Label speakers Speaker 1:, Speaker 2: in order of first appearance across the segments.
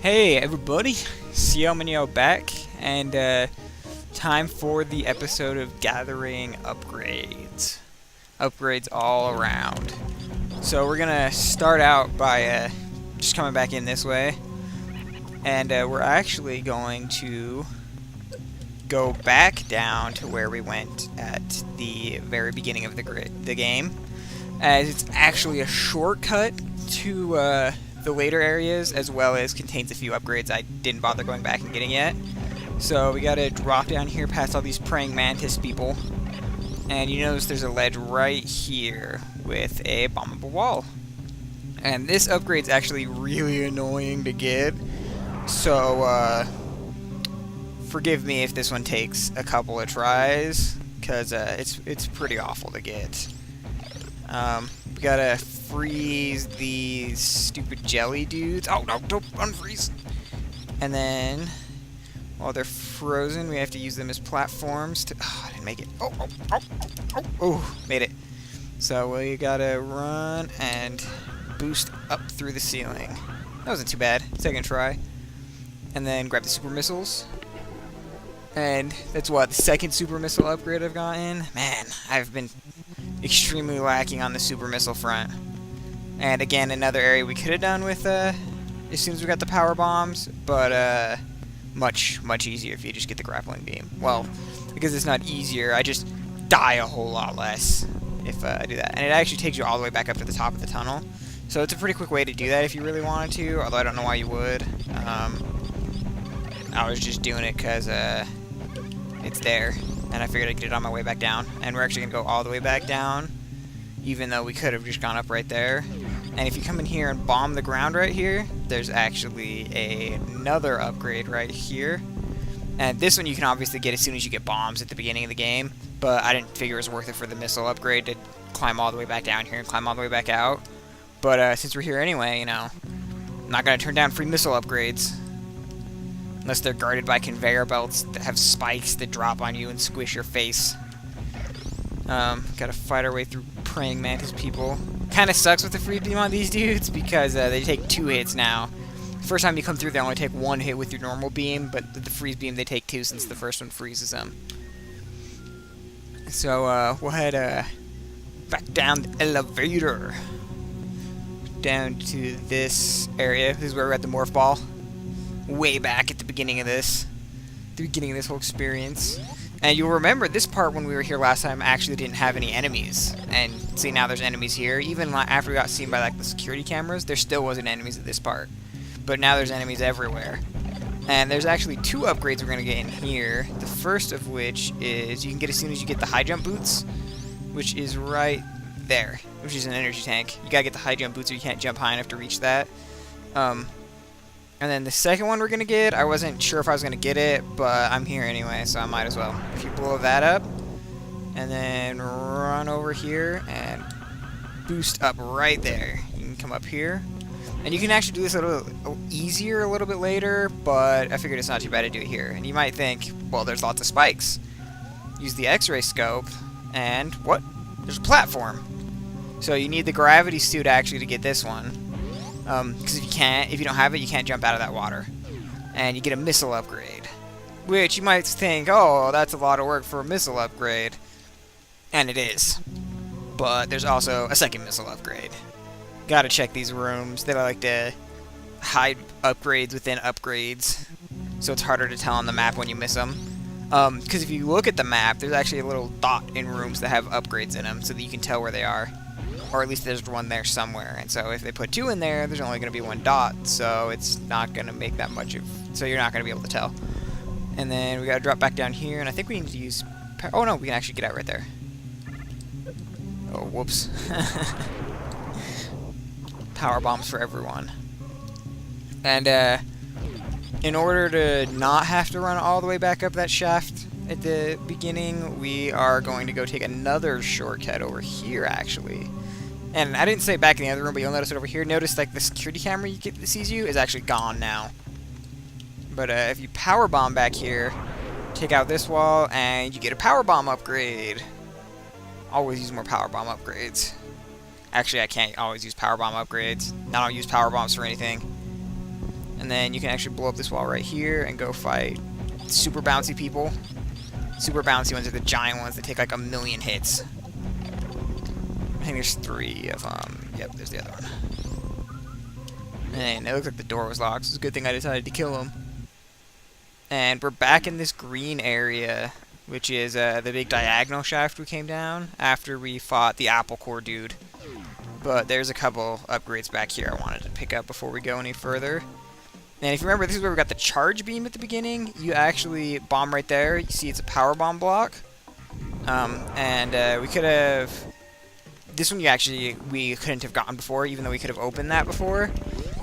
Speaker 1: Hey everybody, CL back, and time for the episode of gathering upgrades. Upgrades all around. So we're gonna start out by just coming back in this way, and we're actually going to go back down to where we went at the very beginning of the game, as it's actually a shortcut to the later areas, as well as contains a few upgrades I didn't bother going back and getting yet. So we gotta drop down here past all these praying mantis people, and you notice there's a ledge right here with a bombable wall. And this upgrade's actually really annoying to get, so forgive me if this one takes a couple of tries, because it's pretty awful to get. We gotta freeze these stupid jelly dudes. Oh no, don't unfreeze! And then, while they're frozen, we have to use them as platforms to... Oh, I didn't make it. Oh, made it. So we gotta run and boost up through the ceiling. That wasn't too bad. Second try. And then grab the super missiles. And that's what, the second super missile upgrade I've gotten? Man, I've been extremely lacking on the super missile front. And again, another area we could have done with as soon as we got the power bombs, but much easier if you just get the grappling beam. Well, because it's not easier, I just die a whole lot less if I do that. And it actually takes you all the way back up to the top of the tunnel. So it's a pretty quick way to do that if you really wanted to, although I don't know why you would. I was just doing it because it's there, and I figured I'd get it on my way back down. And we're actually going to go all the way back down, even though we could have just gone up right there. And if you come in here and bomb the ground right here, there's actually another upgrade right here. And this one you can obviously get as soon as you get bombs at the beginning of the game, but I didn't figure it was worth it for the missile upgrade to climb all the way back down here and climb all the way back out. But since we're here anyway, you know, I'm not going to turn down free missile upgrades. Unless they're guarded by conveyor belts that have spikes that drop on you and squish your face. Gotta fight our way through praying mantis people. Kinda sucks with the free beam on these dudes because they take 2 hits now. The first time you come through, they only take 1 hit with your normal beam, but with the freeze beam, they take 2 since the first one freezes them. So, we'll head back down the elevator. Down to this area. This is where we're at the morph ball. Way back at the beginning of this. The beginning of this whole experience. And you'll remember this part when we were here last time actually didn't have any enemies. And see, now there's enemies here. Even after we got seen by like the security cameras, there still wasn't enemies at this part. But now there's enemies everywhere. And there's actually 2 upgrades we're going to get in here. The first of which is you can get as soon as you get the high jump boots, which is right there, which is an energy tank. You gotta get the high jump boots or you can't jump high enough to reach that. And then the second one we're going to get, I wasn't sure if I was going to get it, but I'm here anyway, so I might as well. If you blow that up, and then run over here, and boost up right there. You can come up here. And you can actually do this a little easier a little bit later, but I figured it's not too bad to do it here. And you might think, well, there's lots of spikes. Use the X-ray scope, and what? There's a platform. So you need the gravity suit actually to get this one. Because if you don't have it, you can't jump out of that water. And you get a missile upgrade. Which you might think, oh, that's a lot of work for a missile upgrade. And it is. But there's also a second missile upgrade. Gotta check these rooms. They like to hide upgrades within upgrades. So it's harder to tell on the map when you miss them. Because if you look at the map, there's actually a little dot in rooms that have upgrades in them so that you can tell where they are. Or at least there's one there somewhere. And so if they put 2 in there, there's only going to be 1 dot. So it's not going to make that much of... So you're not going to be able to tell. And then we got to drop back down here. And I think we need to use... Oh no, we can actually get out right there. Oh, whoops. Power bombs for everyone. And in order to not have to run all the way back up that shaft at the beginning, we are going to go take another shortcut over here, actually. And I didn't say it back in the other room, but you'll notice it over here. Notice like the security camera you get that sees you is actually gone now. But if you power bomb back here, take out this wall, and you get a power bomb upgrade. Always use more power bomb upgrades. Actually, I can't always use power bomb upgrades. I don't use power bombs for anything. And then you can actually blow up this wall right here and go fight super bouncy people. Super bouncy ones are the giant ones that take like 1,000,000 hits. I think there's 3 of them. Yep, there's the other one. And it looks like the door was locked, so it's a good thing I decided to kill him. And we're back in this green area, which is the big diagonal shaft we came down after we fought the apple core dude. But there's a couple upgrades back here I wanted to pick up before we go any further. And if you remember, this is where we got the charge beam at the beginning. You actually bomb right there. You see it's a power bomb block. We could have... This one we couldn't have gotten before, even though we could have opened that before.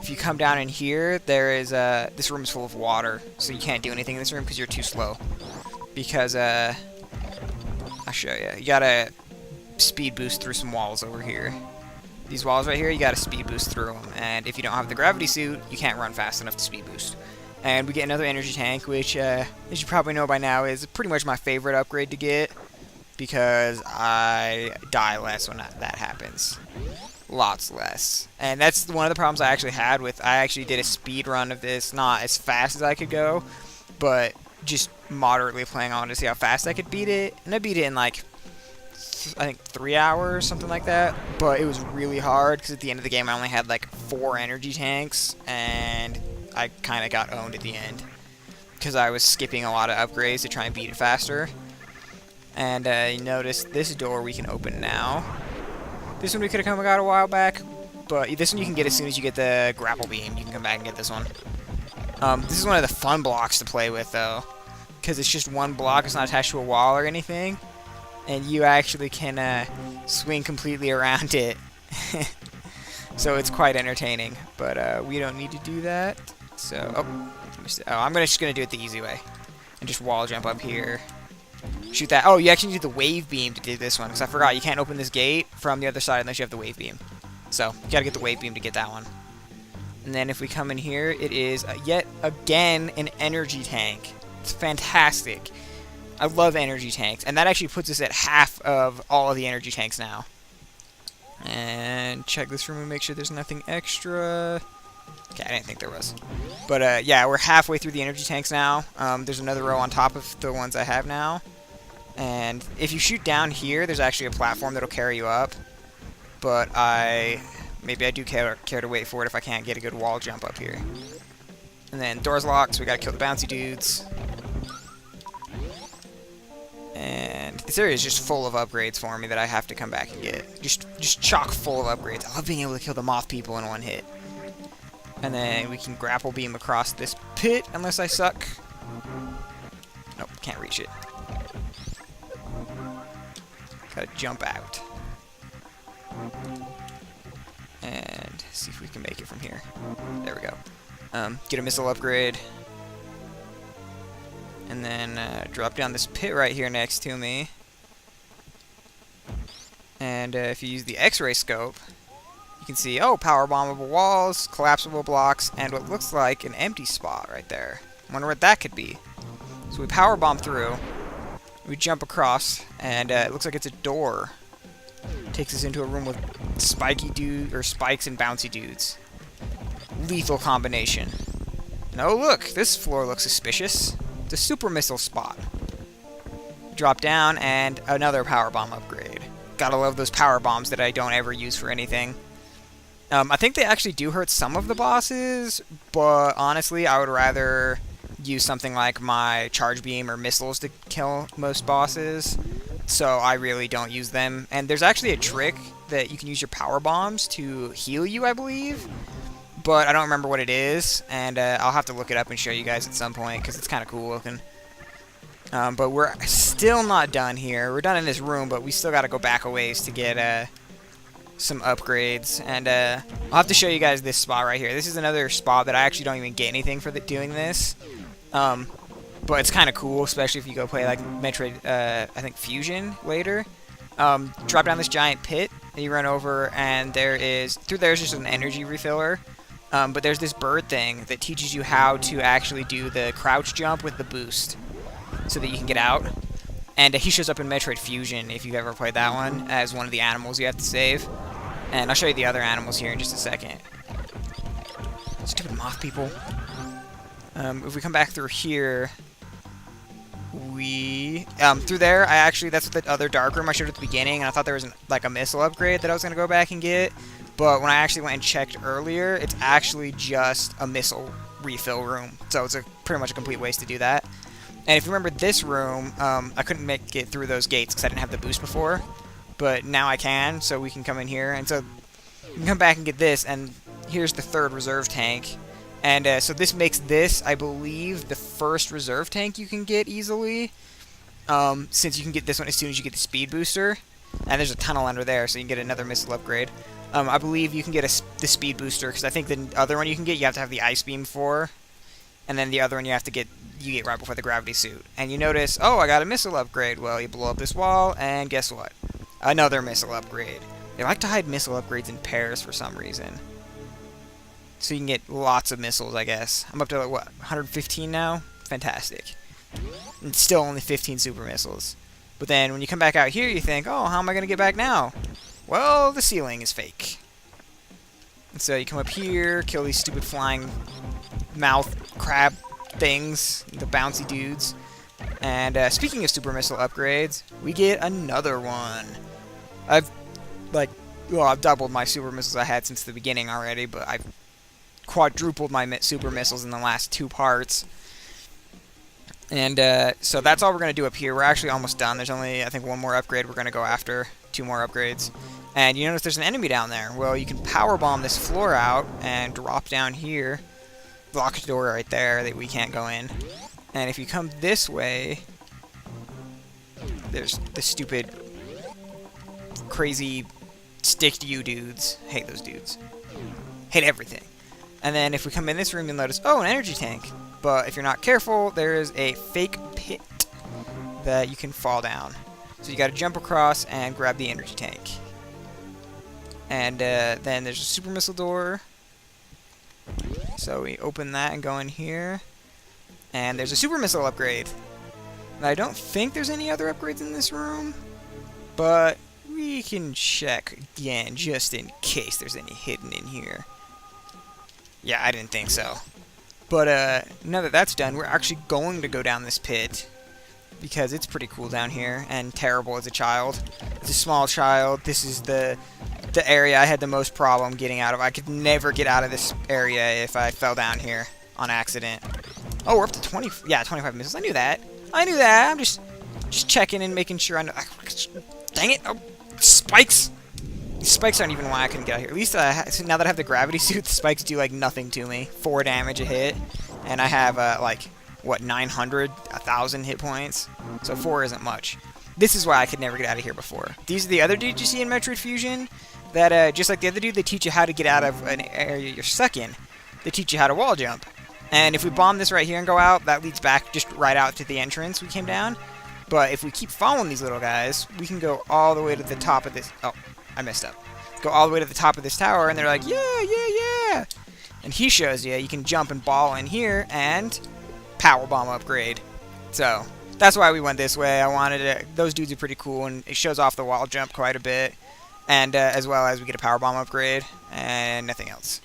Speaker 1: If you come down in here, there is this room is full of water, so you can't do anything in this room because you're too slow. Because I'll show you. You gotta speed boost through some walls over here. These walls right here, you gotta speed boost through them, and if you don't have the gravity suit, you can't run fast enough to speed boost. And we get another energy tank, which, as you probably know by now, is pretty much my favorite upgrade to get, because I die less when that happens. Lots less. And that's one of the problems I actually had with, I actually did a speed run of this, not as fast as I could go, but just moderately playing on to see how fast I could beat it, and I beat it in like, I think 3 hours, something like that. But it was really hard because at the end of the game I only had like 4 energy tanks, and I kind of got owned at the end because I was skipping a lot of upgrades to try and beat it faster. And you notice this door we can open now. This one we could have come and got a while back, but this one you can get as soon as you get the grapple beam. You can come back and get this one. This is one of the fun blocks to play with though, because it's just one block. It's not attached to a wall or anything. And you actually can swing completely around it. So it's quite entertaining. But we don't need to do that. So, I'm just going to do it the easy way. And just wall jump up here. Shoot that. Oh, you actually need the wave beam to do this one. Because I forgot, you can't open this gate from the other side unless you have the wave beam. So, you got to get the wave beam to get that one. And then if we come in here, it is yet again an energy tank. It's fantastic. I love energy tanks, and that actually puts us at half of all of the energy tanks now. And check this room and make sure there's nothing extra. Okay, I didn't think there was. But yeah, we're halfway through the energy tanks now. There's another row on top of the ones I have now. And if you shoot down here, there's actually a platform that'll carry you up. But maybe I do care to wait for it if I can't get a good wall jump up here. And then doors locked, so we gotta kill the bouncy dudes. And this area is just full of upgrades for me that I have to come back and get. Just chock full of upgrades. I love being able to kill the moth people in one hit. And then we can grapple beam across this pit, unless I suck. Nope, can't reach it. Gotta jump out. And see if we can make it from here. There we go. Get a missile upgrade. And then drop down this pit right here next to me. And if you use the X-ray scope, you can see, oh, power bombable walls, collapsible blocks, and what looks like an empty spot right there. I wonder what that could be. So we power bomb through, we jump across, and it looks like it's a door. Takes us into a room with spikes and bouncy dudes. Lethal combination. And oh look, this floor looks suspicious. It's a super missile spot. Drop down, and another power bomb upgrade. Gotta love those power bombs that I don't ever use for anything. I think they actually do hurt some of the bosses, but honestly, I would rather use something like my charge beam or missiles to kill most bosses. So I really don't use them. And there's actually a trick that you can use your power bombs to heal you, I believe. But I don't remember what it is, and I'll have to look it up and show you guys at some point, because it's kind of cool looking. But we're still not done here. We're done in this room, but we still got to go back a ways to get some upgrades. And I'll have to show you guys this spot right here. This is another spot that I actually don't even get anything for doing this. But it's kind of cool, especially if you go play like Metroid, I think Fusion later. Drop down this giant pit, and you run over, and there's just an energy refiller. But there's this bird thing that teaches you how to actually do the crouch jump with the boost so that you can get out. And he shows up in Metroid Fusion, if you've ever played that one, as one of the animals you have to save. And I'll show you the other animals here in just a second. Stupid moth people. If we come back through here, through there, that's the other dark room I showed at the beginning, and I thought there was like a missile upgrade that I was going to go back and get, but when I actually went and checked earlier, it's actually just a missile refill room, so it's pretty much a complete waste to do that. And if you remember this room, I couldn't make it through those gates because I didn't have the boost before, but now I can, so we can come in here, and so you can come back and get this, and here's the third reserve tank. And so this makes this, I believe, the first reserve tank you can get easily, since you can get this one as soon as you get the speed booster. And there's a tunnel under there, so you can get another missile upgrade. I believe you can get the speed booster, because I think the other one you can get, you have to have the ice beam for. And then the other one you get right before the gravity suit. And you notice, oh, I got a missile upgrade. Well, you blow up this wall, and guess what? Another missile upgrade. They like to hide missile upgrades in pairs for some reason. So you can get lots of missiles, I guess. I'm up to, like, what, 115 now? Fantastic. And still only 15 super missiles. But then when you come back out here, you think, oh, how am I going to get back now? Well, the ceiling is fake. And so you come up here, kill these stupid flying mouth crab things, the bouncy dudes. And speaking of super missile upgrades, we get another one. I've doubled my super missiles I had since the beginning already, but I've quadrupled my super missiles in the last 2 parts. And so that's all we're going to do up here. We're actually almost done. There's only, I think, 1 more upgrade we're going to go after. 2 more upgrades. And you notice there's an enemy down there. Well, you can power bomb this floor out and drop down here. Locked door right there that we can't go in. And if you come this way, there's the stupid, crazy stick-to-you dudes. Hate those dudes. Hate everything. And then if we come in this room, you'll notice, oh, an energy tank. But if you're not careful, there is a fake pit that you can fall down. So you got to jump across and grab the energy tank. And then there's a super missile door. So we open that and go in here. And there's a super missile upgrade. And I don't think there's any other upgrades in this room. But we can check again, just in case there's any hidden in here. Yeah, I didn't think so. But now that that's done, we're actually going to go down this pit. Because it's pretty cool down here, and terrible as a child. As a small child, this is the area I had the most problem getting out of. I could never get out of this area if I fell down here on accident. Oh, we're up to 25 missiles. I knew that. I'm just checking and making sure I know. Dang it! Oh, spikes! These spikes aren't even why I couldn't get out here. At least now that I have the gravity suit, the spikes do like nothing to me. 4 damage a hit, and I have like what, 900, 1,000 hit points. So 4 isn't much. This is why I could never get out of here before. These are the other dudes you see in Metroid Fusion. That just like the other dude, they teach you how to get out of an area you're stuck in. They teach you how to wall jump. And if we bomb this right here and go out, that leads back just right out to the entrance we came down. But if we keep following these little guys, we can go all the way to the top of this. Oh, I messed up. Go all the way to the top of this tower, and they're like, yeah. And he shows you can jump and ball in here and power bomb upgrade. So that's why we went this way. I wanted it. Those dudes are pretty cool, and it shows off the wall jump quite a bit. And as well as we get a power bomb upgrade and nothing else.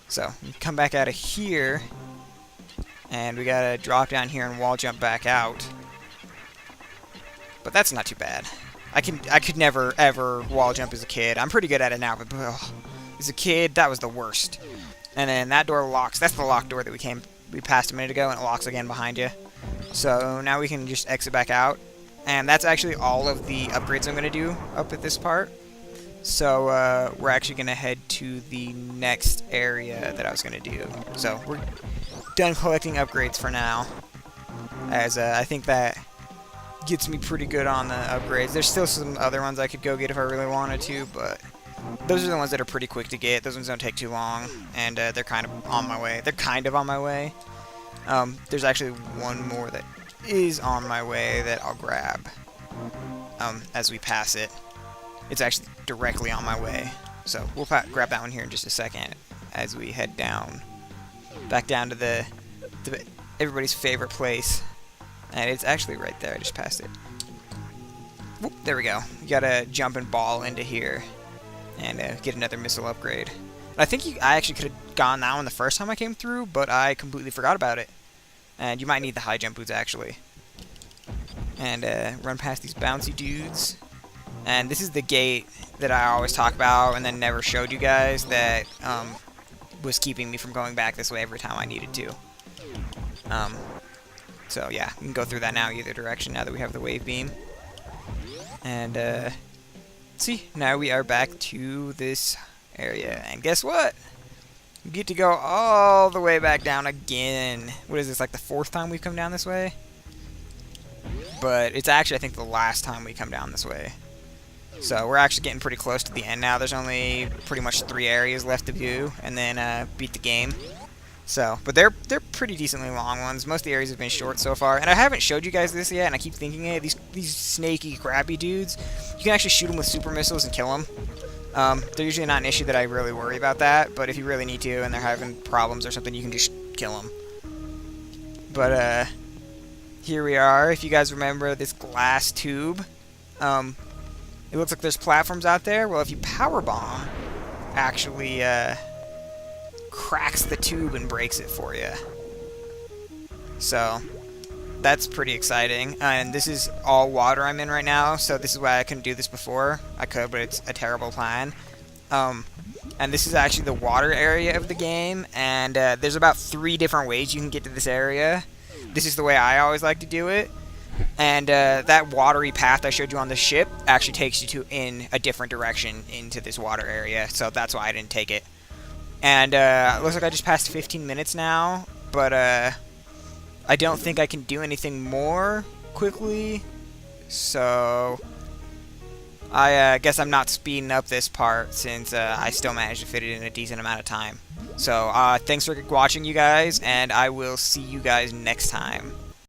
Speaker 1: So we come back out of here, and we gotta drop down here and wall jump back out. But that's not too bad. I could never ever wall jump as a kid. I'm pretty good at it now, but as a kid, that was the worst. And then that door locks. That's the locked door that we passed a minute ago, and it locks again behind you. So now we can just exit back out. And that's actually all of the upgrades I'm gonna do up at this part. So we're actually going to head to the next area that I was going to do. So we're done collecting upgrades for now, as I think that gets me pretty good on the upgrades. There's still some other ones I could go get if I really wanted to, but those are the ones that are pretty quick to get. Those ones don't take too long, and they're kind of on my way. There's actually one more that is on my way that I'll grab as we pass it. It's actually directly on my way. So we'll grab that one here in just a second as we head down. Back down to everybody's favorite place. And it's actually right there. I just passed it. Whoop, there we go. You gotta jump and ball into here and get another missile upgrade. I think I actually could have gone that one the first time I came through, but I completely forgot about it. And you might need the high jump boots, actually. And run past these bouncy dudes. And this is the gate that I always talk about and then never showed you guys that was keeping me from going back this way every time I needed to. So yeah, we can go through that now either direction now that we have the wave beam. And see, now we are back to this area. And guess what? We get to go all the way back down again. What is this, like the 4th time we've come down this way? But it's actually, I think, the last time we come down this way. So we're actually getting pretty close to the end now. There's only pretty much 3 areas left to view, and then beat the game. So, but they're pretty decently long ones. Most of the areas have been short so far, and I haven't showed you guys this yet. And I keep thinking it. These snaky, crappy dudes, you can actually shoot them with super missiles and kill them. They're usually not an issue that I really worry about that. But if you really need to, and they're having problems or something, you can just kill them. But here we are. If you guys remember this glass tube, it looks like there's platforms out there. Well, if you power bomb, actually cracks the tube and breaks it for you. So that's pretty exciting. And this is all water I'm in right now, so this is why I couldn't do this before. I could, but it's a terrible plan. And this is actually the water area of the game, and there's about 3 different ways you can get to this area. This is the way I always like to do it. And that watery path I showed you on the ship actually takes you in a different direction into this water area, so that's why I didn't take it. And it looks like I just passed 15 minutes now, but I don't think I can do anything more quickly, so I guess I'm not speeding up this part since I still managed to fit it in a decent amount of time. So thanks for watching, you guys, and I will see you guys next time.